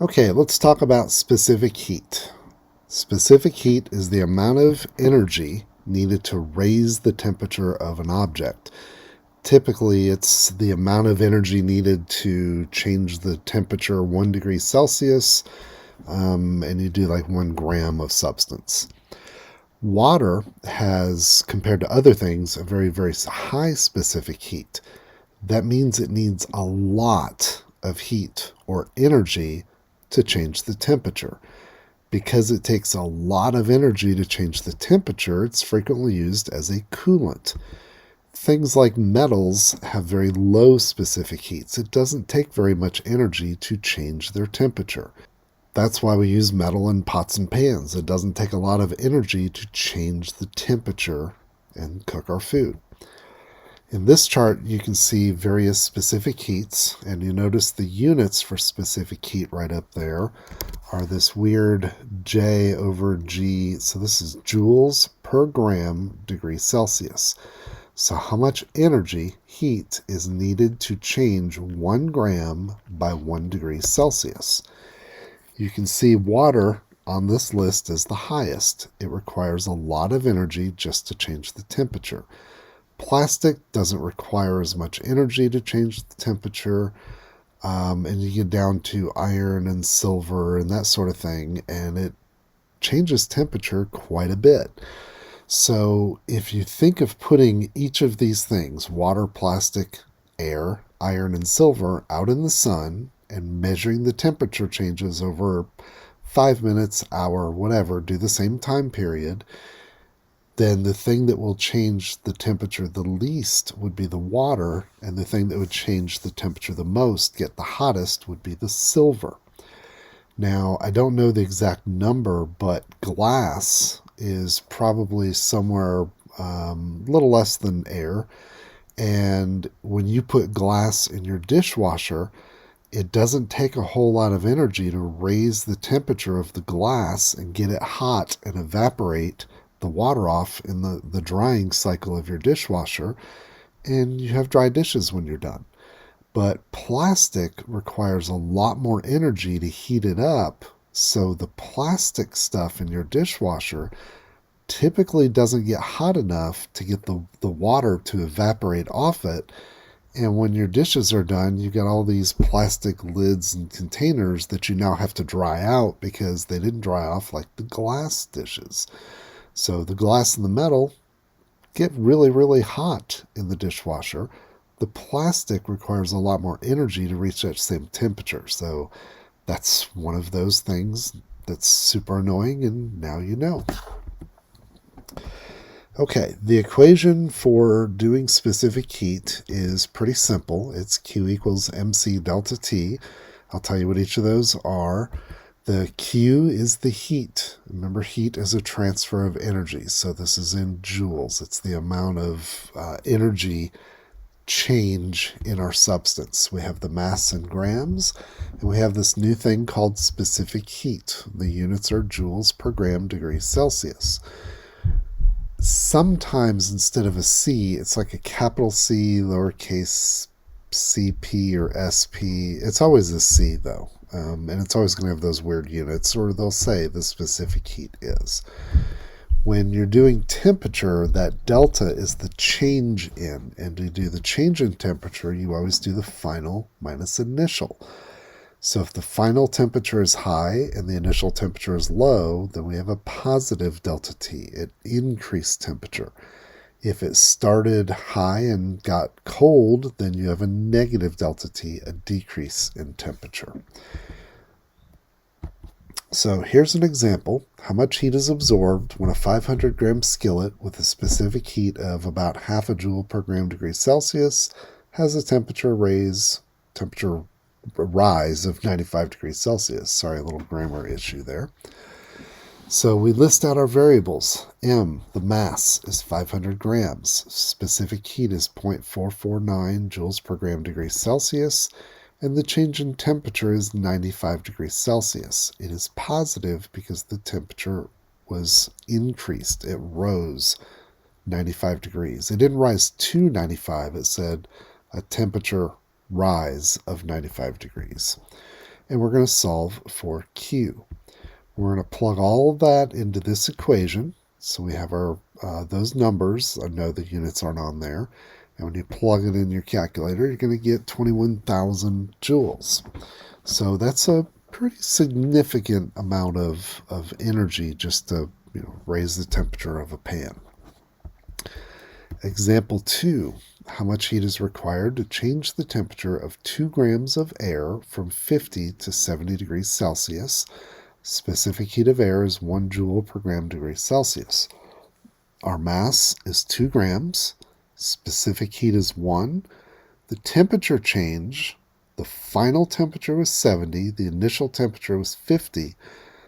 Okay, let's talk about specific heat. Specific heat is the amount of energy needed to raise the temperature of an object. Typically, it's the amount of energy needed to change the temperature 1 degree Celsius, and you do like 1 gram of substance. Water has, compared to other things, a very, very high specific heat. That means it needs a lot of heat or energy to change the temperature. Because it takes a lot of energy to change the temperature, it's frequently used as a coolant. Things like metals have very low specific heats. It doesn't take very much energy to change their temperature. That's why we use metal in pots and pans. It doesn't take a lot of energy to change the temperature and cook our food. In this chart, you can see various specific heats, and you notice the units for specific heat right up there are this weird J over G. So this is joules per gram degree Celsius. So how much energy, heat, is needed to change 1 gram by 1 degree Celsius? You can see water on this list is the highest. It requires a lot of energy just to change the temperature. Plastic doesn't require as much energy to change the temperature, and you get down to iron and silver and that sort of thing, and it changes temperature quite a bit. So if you think of putting each of these things, water, plastic, air, iron, and silver, out in the sun and measuring the temperature changes over 5 minutes, hour, whatever, do the same time period, then the thing that will change the temperature the least would be the water, and the thing that would change the temperature the most, get the hottest, would be the silver. Now, I don't know the exact number, but glass is probably somewhere a little less than air. And when you put glass in your dishwasher, it doesn't take a whole lot of energy to raise the temperature of the glass and get it hot and evaporate the water off in the drying cycle of your dishwasher, and you have dry dishes when you're done. But plastic requires a lot more energy to heat it up, so the plastic stuff in your dishwasher typically doesn't get hot enough to get the water to evaporate off it. And when your dishes are done, you get all these plastic lids and containers that you now have to dry out because they didn't dry off like the glass dishes. So the glass and the metal get really, really hot in the dishwasher. The plastic requires a lot more energy to reach that same temperature. So that's one of those things that's super annoying, and now you know. Okay, the equation for doing specific heat is pretty simple. It's Q equals mc delta T. I'll tell you what each of those are. The Q is the heat. Remember, heat is a transfer of energy. So this is in joules. It's the amount of energy change in our substance. We have the mass in grams, and we have this new thing called specific heat. The units are joules per gram degree Celsius. Sometimes instead of a C, it's like a capital C, lowercase CP or SP. It's always a C though. And it's always going to have those weird units, or they'll say the specific heat is. When you're doing temperature, that delta is the change in. And to do the change in temperature, you always do the final minus initial. So if the final temperature is high and the initial temperature is low, then we have a positive delta T. It increased temperature. If it started high and got cold, then you have a negative delta T, a decrease in temperature. So here's an example. How much heat is absorbed when a 500 gram skillet with a specific heat of about half a joule per gram degree Celsius has a temperature rise of 95 degrees Celsius. Sorry, a little grammar issue there. So we list out our variables. M, the mass, is 500 grams. Specific heat is 0.449 joules per gram degree Celsius. And the change in temperature is 95 degrees Celsius. It is positive because the temperature was increased. It rose 95 degrees. It didn't rise to 95. It said a temperature rise of 95 degrees. and we're going to solve for Q. We're going to plug all of that into this equation. So we have our those numbers. I know the units aren't on there. And when you plug it in your calculator, you're going to get 21,000 joules. So that's a pretty significant amount of energy just to raise the temperature of a pan. Example 2. How much heat is required to change the temperature of 2 grams of air from 50 to 70 degrees Celsius? Specific heat of air is 1 joule per gram degree Celsius. Our mass is 2 grams. Specific heat is 1. The temperature change, the final temperature was 70, the initial temperature was 50,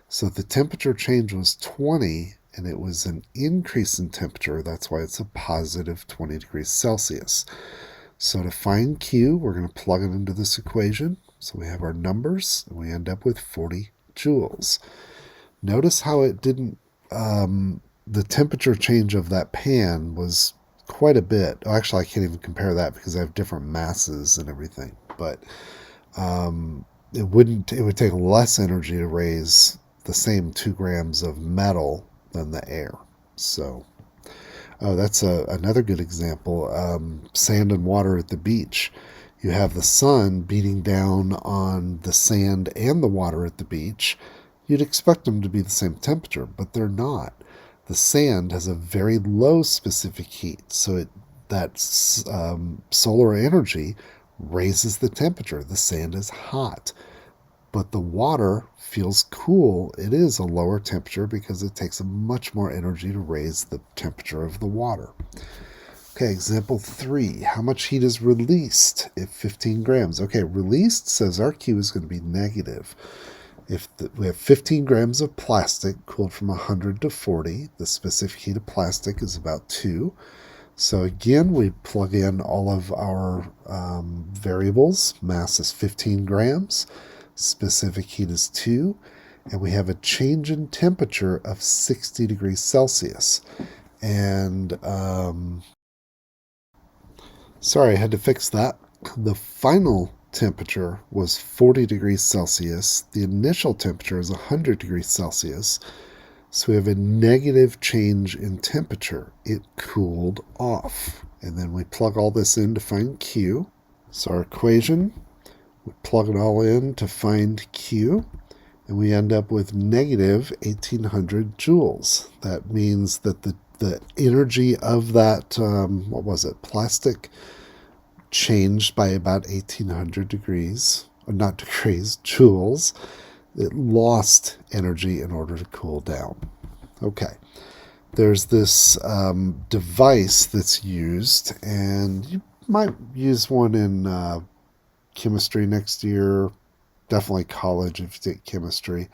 so the temperature change was 20, and it was an increase in temperature. That's why it's a positive 20 degrees Celsius. So to find Q, we're going to plug it into this equation. So we have our numbers, and we end up with 40 joules. Notice how it didn't, the temperature change of that pan was quite a bit. Oh, actually, I can't even compare that because I have different masses and everything. But it would take less energy to raise the same 2 grams of metal than the air. So, that's another good example. Sand and water at the beach. You have the sun beating down on the sand and the water at the beach. You'd expect them to be the same temperature, but they're not. The sand has a very low specific heat, so that solar energy raises the temperature. The sand is hot, but the water feels cool. It is a lower temperature because it takes much more energy to raise the temperature of the water. Okay, example 3. How much heat is released if 15 grams? Okay, released says our Q is going to be negative. If we have 15 grams of plastic cooled from 100 to 40, the specific heat of plastic is about 2. So again, we plug in all of our variables. Mass is 15 grams. Specific heat is 2. And we have a change in temperature of 60 degrees Celsius. And sorry, I had to fix that. The final temperature was 40 degrees Celsius. The initial temperature is 100 degrees Celsius. So we have a negative change in temperature. It cooled off. And then we plug all this in to find Q. So our equation, we plug it all in to find Q. And we end up with negative 1800 joules. That means that the energy of that, plastic changed by about 1800 degrees, or not degrees, joules. It lost energy in order to cool down. Okay, there's this device that's used, and you might use one in chemistry next year, definitely college if you take chemistry.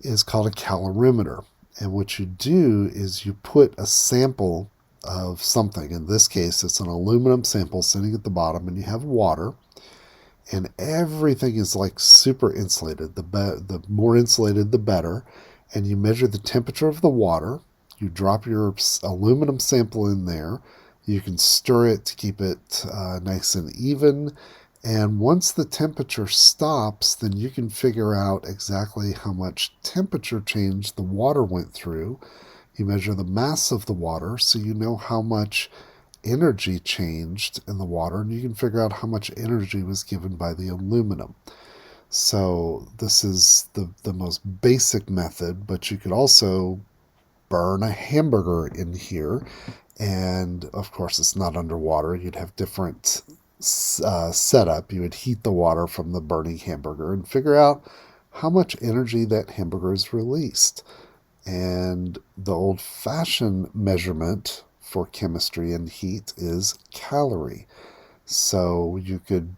It's called a calorimeter. And what you do is you put a sample of something. In this case, it's an aluminum sample sitting at the bottom, and you have water. And everything is like super insulated. The more insulated, the better. And you measure the temperature of the water. You drop your aluminum sample in there. You can stir it to keep it nice and even. And once the temperature stops, then you can figure out exactly how much temperature change the water went through. You measure the mass of the water, so you know how much energy changed in the water, and you can figure out how much energy was given by the aluminum. So this is the most basic method, but you could also burn a hamburger in here, and of course it's not underwater. You'd have different setup. You would heat the water from the burning hamburger and figure out how much energy that hamburger is released. And the old-fashioned measurement for chemistry and heat is calorie. So you could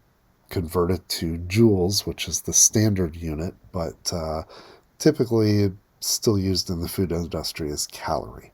convert it to joules, which is the standard unit, but typically still used in the food industry as calorie.